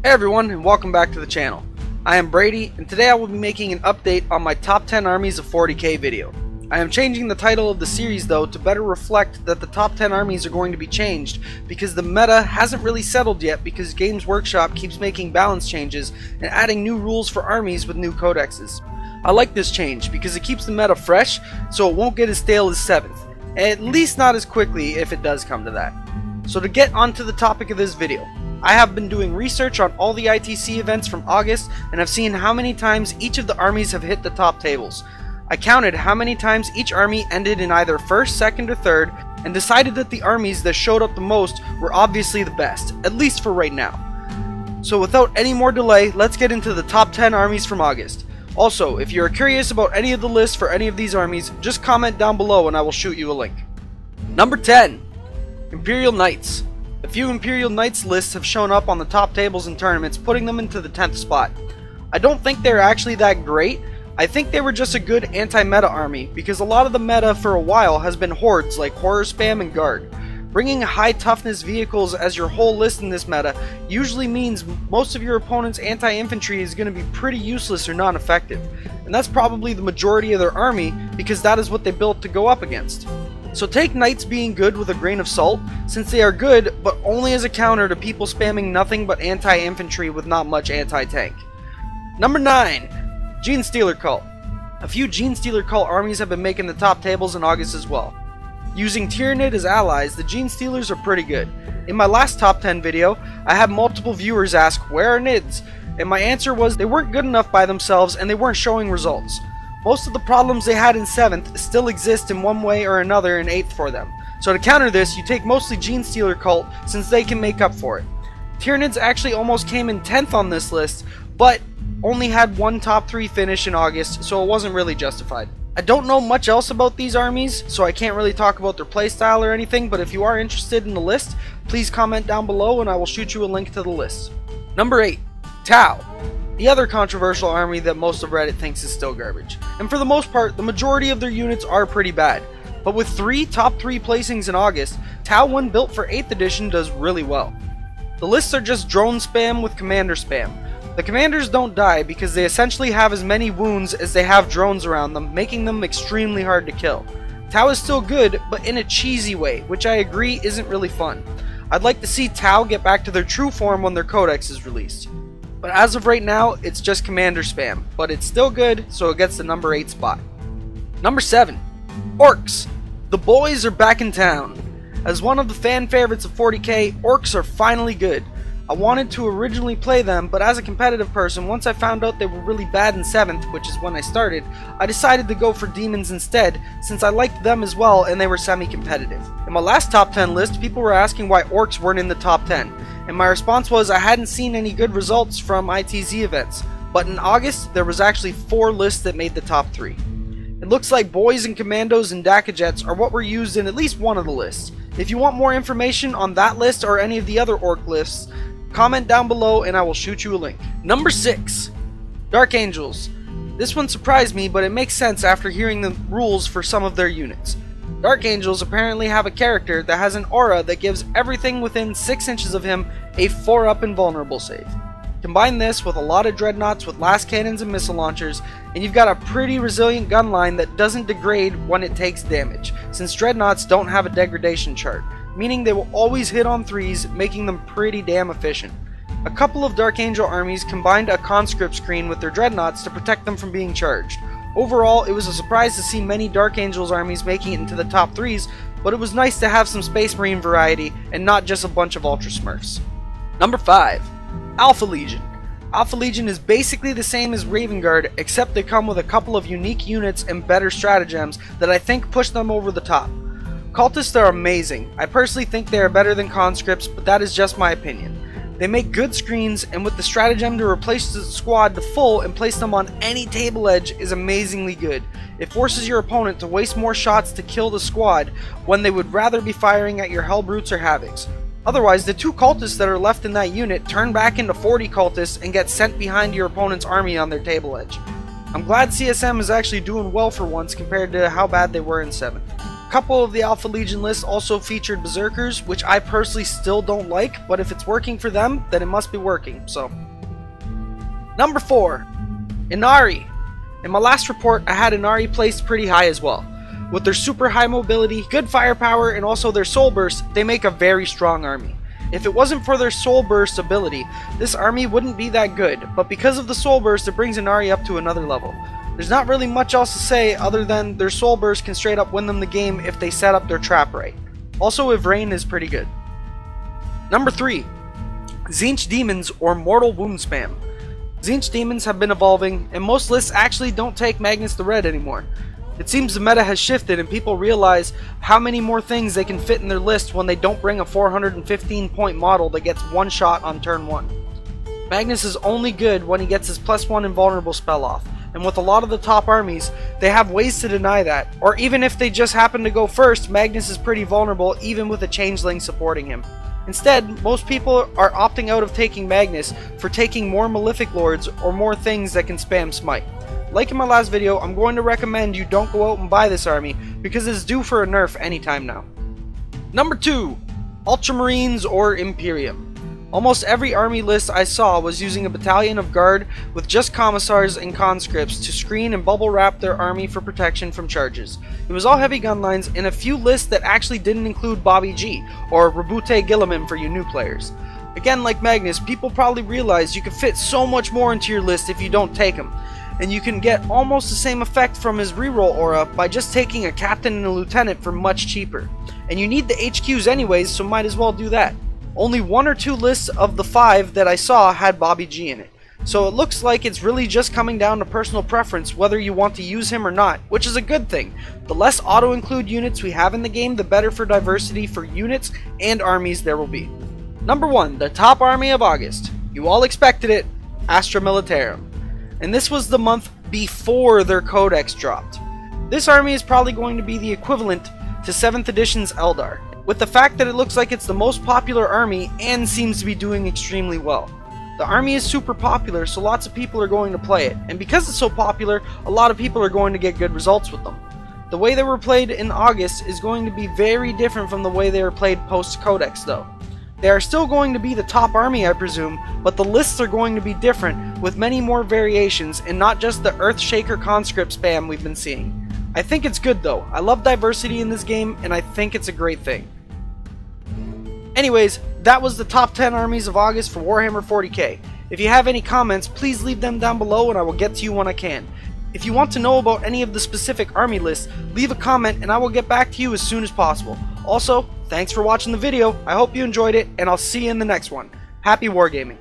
Hey everyone, and welcome back to the channel. I am Brady, and today I will be making an update on my top 10 armies of 40k video. I am changing the title of the series though to better reflect that the top 10 armies are going to be changed because the meta hasn't really settled yet because Games Workshop keeps making balance changes and adding new rules for armies with new codexes. I like this change because it keeps the meta fresh so it won't get as stale as 7th, at least not as quickly if it does come to that. So to get onto the topic of this video, I have been doing research on all the ITC events from August and have seen how many times each of the armies have hit the top tables. I counted how many times each army ended in either 1st, 2nd, or 3rd and decided that the armies that showed up the most were obviously the best, at least for right now. So without any more delay, let's get into the top 10 armies from August. Also, if you are curious about any of the lists for any of these armies, just comment down below and I will shoot you a link. Number 10. Imperial Knights. A few Imperial Knights lists have shown up on the top tables and tournaments, putting them into the 10th spot. I don't think they're actually that great. I think they were just a good anti-meta army, because a lot of the meta for a while has been hordes like Horror Spam and Guard. Bringing high toughness vehicles as your whole list in this meta usually means most of your opponent's anti-infantry is going to be pretty useless or non-effective, and that's probably the majority of their army because that is what they built to go up against. So take Knights being good with a grain of salt, since they are good, but only as a counter to people spamming nothing but anti-infantry with not much anti-tank. Number 9. Genestealer Cult. A few Genestealer Cult armies have been making the top tables in August as well. Using Tyranid as allies, the Genestealers are pretty good. In my last top 10 video, I had multiple viewers ask, where are Nids? And my answer was they weren't good enough by themselves and they weren't showing results. Most of the problems they had in 7th still exist in one way or another in 8th for them. So to counter this, you take mostly Genestealer Cult since they can make up for it. Tyranids actually almost came in 10th on this list, but only had one top 3 finish in August, so it wasn't really justified. I don't know much else about these armies, so I can't really talk about their playstyle or anything, but if you are interested in the list, please comment down below and I will shoot you a link to the list. Number 8. Tau. The other controversial army that most of Reddit thinks is still garbage. And for the most part, the majority of their units are pretty bad. But with 3 top 3 placings in August, Tau one built for 8th edition does really well. The lists are just drone spam with commander spam. The commanders don't die because they essentially have as many wounds as they have drones around them, making them extremely hard to kill. Tau is still good, but in a cheesy way, which I agree isn't really fun. I'd like to see Tau get back to their true form when their codex is released. But as of right now, it's just commander spam, but it's still good, so it gets the number 8 spot. Number 7. Orcs. The boys are back in town. As one of the fan favorites of 40k, Orcs are finally good. I wanted to originally play them, but as a competitive person, once I found out they were really bad in 7th, which is when I started, I decided to go for Demons instead, since I liked them as well and they were semi-competitive. In my last top 10 list, people were asking why Orcs weren't in the top 10, and my response was I hadn't seen any good results from ITZ events, but in August, there was actually 4 lists that made the top 3. It looks like Boys and Commandos and Dakajets are what were used in at least one of the lists. If you want more information on that list or any of the other Orc lists, comment down below and I will shoot you a link. Number 6. Dark Angels. This one surprised me, but it makes sense after hearing the rules for some of their units. Dark Angels apparently have a character that has an aura that gives everything within 6 inches of him a 4-up invulnerable save. Combine this with a lot of dreadnoughts with last cannons and missile launchers, and you've got a pretty resilient gun line that doesn't degrade when it takes damage, since dreadnoughts don't have a degradation chart, meaning they will always hit on 3s, making them pretty damn efficient. A couple of Dark Angel armies combined a conscript screen with their dreadnoughts to protect them from being charged. Overall, it was a surprise to see many Dark Angels armies making it into the top 3s, but it was nice to have some Space Marine variety and not just a bunch of Ultra Smurfs. Number 5. Alpha Legion. Alpha Legion is basically the same as Raven Guard, except they come with a couple of unique units and better stratagems that I think push them over the top. Cultists are amazing. I personally think they are better than conscripts, but that is just my opinion. They make good screens, and with the stratagem to replace the squad to full and place them on any table edge is amazingly good. It forces your opponent to waste more shots to kill the squad when they would rather be firing at your Hellbrutes or Havocs. Otherwise, the 2 cultists that are left in that unit turn back into 40 cultists and get sent behind your opponent's army on their table edge. I'm glad CSM is actually doing well for once compared to how bad they were in 7th. couple of the Alpha Legion lists also featured Berserkers, which I personally still don't like, but if it's working for them, then it must be working, so. Number 4, Inari. In my last report, I had Inari placed pretty high as well. With their super high mobility, good firepower, and also their soul burst, they make a very strong army. If it wasn't for their soul burst ability, this army wouldn't be that good, but because of the soul burst, it brings Inari up to another level. There's not really much else to say other than their soul burst can straight up win them the game if they set up their trap right. Also, Ivrain is pretty good. Number 3, Tzeentch Demons or Mortal Wound Spam. Tzeentch Demons have been evolving, and most lists actually don't take Magnus the Red anymore. It seems the meta has shifted and people realize how many more things they can fit in their list when they don't bring a 415 point model that gets one shot on turn 1. Magnus is only good when he gets his +1 invulnerable spell off, and with a lot of the top armies, they have ways to deny that, or even if they just happen to go first, Magnus is pretty vulnerable even with a changeling supporting him. Instead, most people are opting out of taking Magnus for taking more Malefic Lords or more things that can spam Smite. Like in my last video, I'm going to recommend you don't go out and buy this army because it's due for a nerf anytime now. Number 2, Ultramarines or Imperium. Almost every army list I saw was using a battalion of guard with just commissars and conscripts to screen and bubble wrap their army for protection from charges. It was all heavy gun lines and a few lists that actually didn't include Bobby G or Rabute Gilliman for you new players. Again, like Magnus, people probably realize you can fit so much more into your list if you don't take him. And you can get almost the same effect from his reroll aura by just taking a captain and a lieutenant for much cheaper. And you need the HQs anyways, so might as well do that. Only 1 or 2 lists of the 5 that I saw had Bobby G in it. So it looks like it's really just coming down to personal preference whether you want to use him or not, which is a good thing. The less auto-include units we have in the game, the better for diversity for units and armies there will be. Number 1, the top army of August. You all expected it, Astra Militarum. And this was the month before their codex dropped. This army is probably going to be the equivalent to 7th edition's Eldar, with the fact that it looks like it's the most popular army and seems to be doing extremely well. The army is super popular, so lots of people are going to play it, and because it's so popular, a lot of people are going to get good results with them. The way they were played in August is going to be very different from the way they were played post-codex though. They are still going to be the top army, I presume, but the lists are going to be different with many more variations and not just the Earthshaker conscript spam we've been seeing. I think it's good though. I love diversity in this game and I think it's a great thing. Anyways, that was the top 10 armies of August for Warhammer 40k. If you have any comments, please leave them down below and I will get to you when I can. If you want to know about any of the specific army lists, leave a comment and I will get back to you as soon as possible. Also, thanks for watching the video, I hope you enjoyed it, and I'll see you in the next one. Happy wargaming!